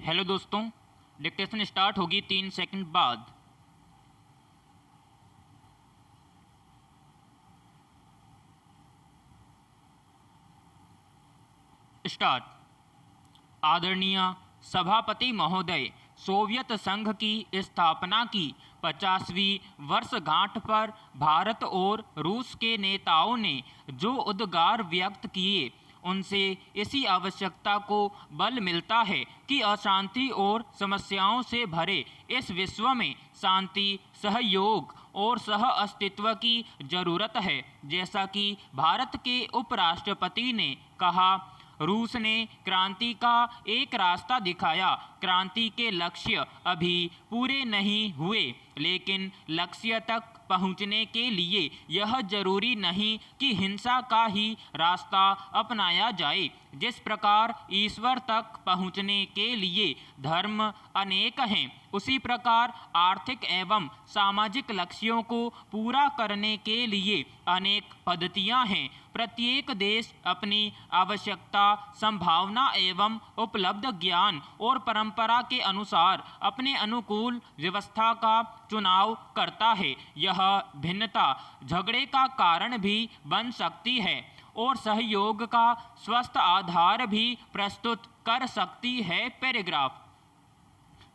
Hello दोस्तों, dictation start होगी 3 second बाद। स्टार्ट। आदरणीय सभापति महोदय, सोवियत संघ की स्थापना की 50वीं वर्षगांठ पर भारत और रूस के नेताओं ने जो उद्गार व्यक्त किए, उनसे इसी आवश्यकता को बल मिलता है कि अशांति और समस्याओं से भरे इस विश्व में शांति, सहयोग और सह अस्तित्व की जरूरत है। जैसा कि भारत के उपराष्ट्रपति ने कहा, रूस ने क्रांति का एक रास्ता दिखाया। क्रांति के लक्ष्य अभी पूरे नहीं हुए, लेकिन लक्ष्य तक पहुंचने के लिए यह जरूरी नहीं कि हिंसा का ही रास्ता अपनाया जाए। जिस प्रकार ईश्वर तक पहुंचने के लिए धर्म अनेक हैं, उसी प्रकार आर्थिक एवं सामाजिक लक्ष्यों को पूरा करने के लिए अनेक पद्धतियां हैं। प्रत्येक देश अपनी आवश्यकता, संभावना एवं उपलब्ध ज्ञान और परंपरा के अनुसार अपने अनुकूल व्यवस्था का चुनाव करता है। यह भिन्नता झगड़े का कारण भी बन सकती है और सहयोग का स्वस्थ आधार भी प्रस्तुत कर सकती है। पैराग्राफ।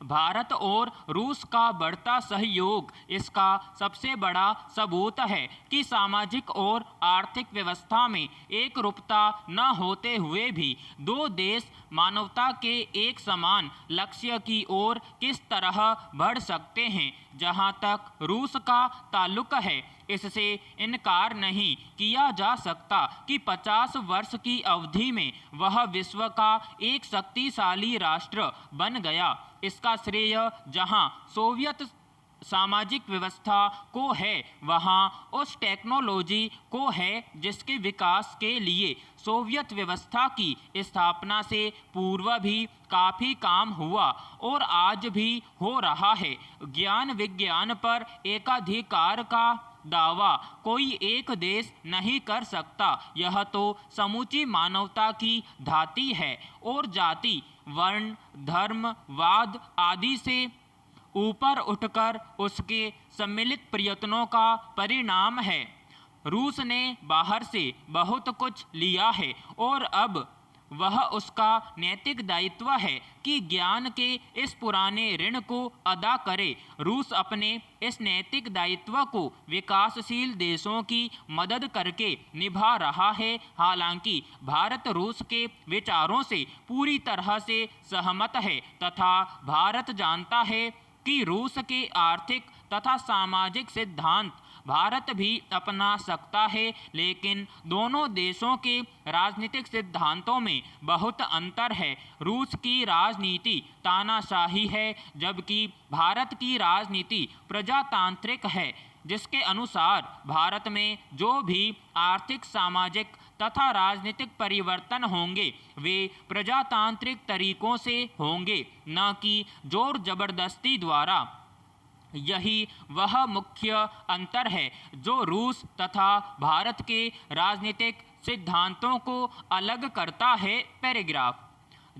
भारत और रूस का बढ़ता सहयोग इसका सबसे बड़ा सबूत है कि सामाजिक और आर्थिक व्यवस्था में एक रूपता न होते हुए भी दो देश मानवता के एक समान लक्ष्य की ओर किस तरह बढ़ सकते हैं। जहां तक रूस का ताल्लुक है, इससे इनकार नहीं किया जा सकता कि 50 वर्ष की अवधि में वह विश्व का एक शक्तिशाली राष्ट्र बन गया। इसका श्रेय जहां सोवियत सामाजिक व्यवस्था को है, वहां उस टेक्नोलॉजी को है जिसके विकास के लिए सोवियत व्यवस्था की स्थापना से पूर्व भी काफ़ी काम हुआ और आज भी हो रहा है। ज्ञान विज्ञान पर एकाधिकार का दावा कोई एक देश नहीं कर सकता। यह तो समूची मानवता की धाती है और जाति, वर्ण, धर्म, वाद आदि से ऊपर उठकर उसके सम्मिलित प्रयत्नों का परिणाम है। रूस ने बाहर से बहुत कुछ लिया है और अब वह उसका नैतिक दायित्व है कि ज्ञान के इस पुराने ऋण को अदा करे। रूस अपने इस नैतिक दायित्व को विकासशील देशों की मदद करके निभा रहा है। हालांकि भारत रूस के विचारों से पूरी तरह से सहमत है तथा भारत जानता है कि रूस के आर्थिक तथा सामाजिक सिद्धांत भारत भी अपना सकता है, लेकिन दोनों देशों के राजनीतिक सिद्धांतों में बहुत अंतर है। रूस की राजनीति तानाशाही है, जबकि भारत की राजनीति प्रजातांत्रिक है, जिसके अनुसार भारत में जो भी आर्थिक, सामाजिक तथा राजनीतिक परिवर्तन होंगे वे प्रजातांत्रिक तरीकों से होंगे, न कि जोर जबरदस्ती द्वारा। यही वह मुख्य अंतर है जो रूस तथा भारत के राजनीतिक सिद्धांतों को अलग करता है। पैराग्राफ।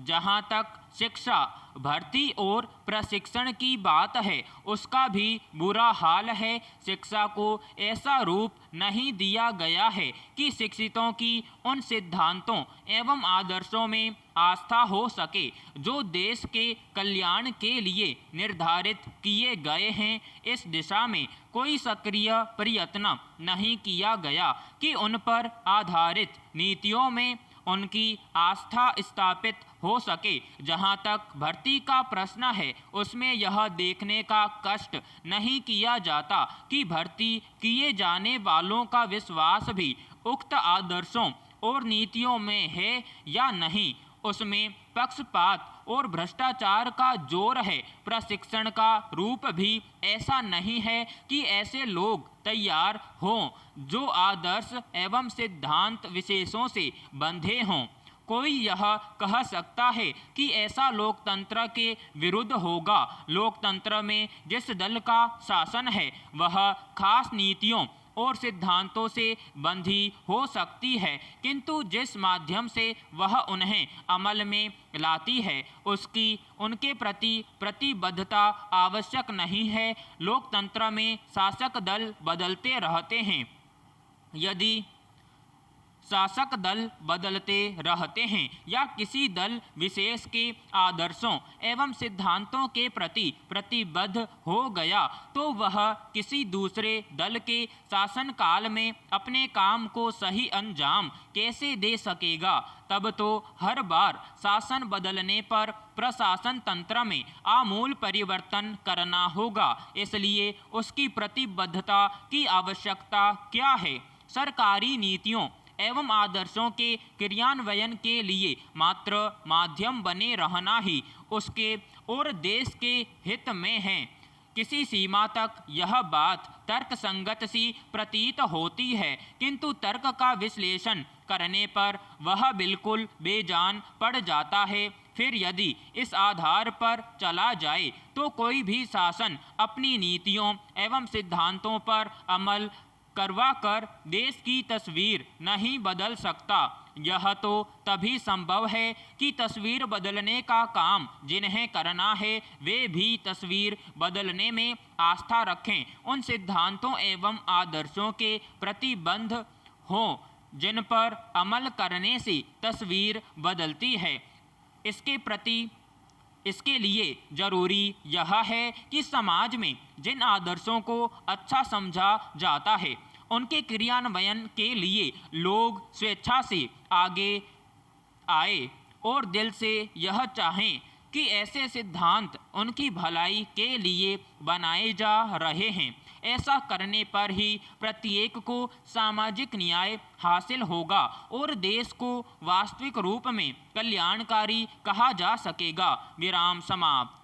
जहाँ तक शिक्षा, भर्ती और प्रशिक्षण की बात है, उसका भी बुरा हाल है। शिक्षा को ऐसा रूप नहीं दिया गया है कि शिक्षितों की उन सिद्धांतों एवं आदर्शों में आस्था हो सके जो देश के कल्याण के लिए निर्धारित किए गए हैं। इस दिशा में कोई सक्रिय प्रयत्न नहीं किया गया कि उन पर आधारित नीतियों में उनकी आस्था स्थापित हो सके। जहाँ तक भर्ती का प्रश्न है, उसमें यह देखने का कष्ट नहीं किया जाता कि भर्ती किए जाने वालों का विश्वास भी उक्त आदर्शों और नीतियों में है या नहीं। उसमें पक्षपात और भ्रष्टाचार का जोर है। प्रशिक्षण का रूप भी ऐसा नहीं है कि ऐसे लोग तैयार हों जो आदर्श एवं सिद्धांत विशेषों से बंधे हों। कोई यह कह सकता है कि ऐसा लोकतंत्र के विरुद्ध होगा। लोकतंत्र में जिस दल का शासन है वह खास नीतियों और सिद्धांतों से बंधी हो सकती है, किंतु जिस माध्यम से वह उन्हें अमल में लाती है उसकी उनके प्रति प्रतिबद्धता आवश्यक नहीं है। लोकतंत्र में शासक दल बदलते रहते हैं। यदि शासक दल बदलते रहते हैं या किसी दल विशेष के आदर्शों एवं सिद्धांतों के प्रति प्रतिबद्ध हो गया तो वह किसी दूसरे दल के शासनकाल में अपने काम को सही अंजाम कैसे दे सकेगा। तब तो हर बार शासन बदलने पर प्रशासन तंत्र में आमूल परिवर्तन करना होगा। इसलिए उसकी प्रतिबद्धता की आवश्यकता क्या है? सरकारी नीतियों एवं आदर्शों के क्रियान्वयन के लिए मात्र माध्यम बने रहना ही उसके और देश के हित में है। किसी सीमा तक यह बात तर्कसंगत सी प्रतीत होती है, किंतु तर्क का विश्लेषण करने पर वह बिल्कुल बेजान पड़ जाता है। फिर यदि इस आधार पर चला जाए तो कोई भी शासन अपनी नीतियों एवं सिद्धांतों पर अमल करवा कर देश की तस्वीर नहीं बदल सकता। यह तो तभी संभव है कि तस्वीर बदलने का काम जिन्हें करना है वे भी तस्वीर बदलने में आस्था रखें, उन सिद्धांतों एवं आदर्शों के प्रतिबद्ध हों जिन पर अमल करने से तस्वीर बदलती है। इसके लिए जरूरी यह है कि समाज में जिन आदर्शों को अच्छा समझा जाता है उनके क्रियान्वयन के लिए लोग स्वेच्छा से आगे आए और दिल से यह चाहें कि ऐसे सिद्धांत उनकी भलाई के लिए बनाए जा रहे हैं। ऐसा करने पर ही प्रत्येक को सामाजिक न्याय हासिल होगा और देश को वास्तविक रूप में कल्याणकारी कहा जा सकेगा। विराम समाप्त।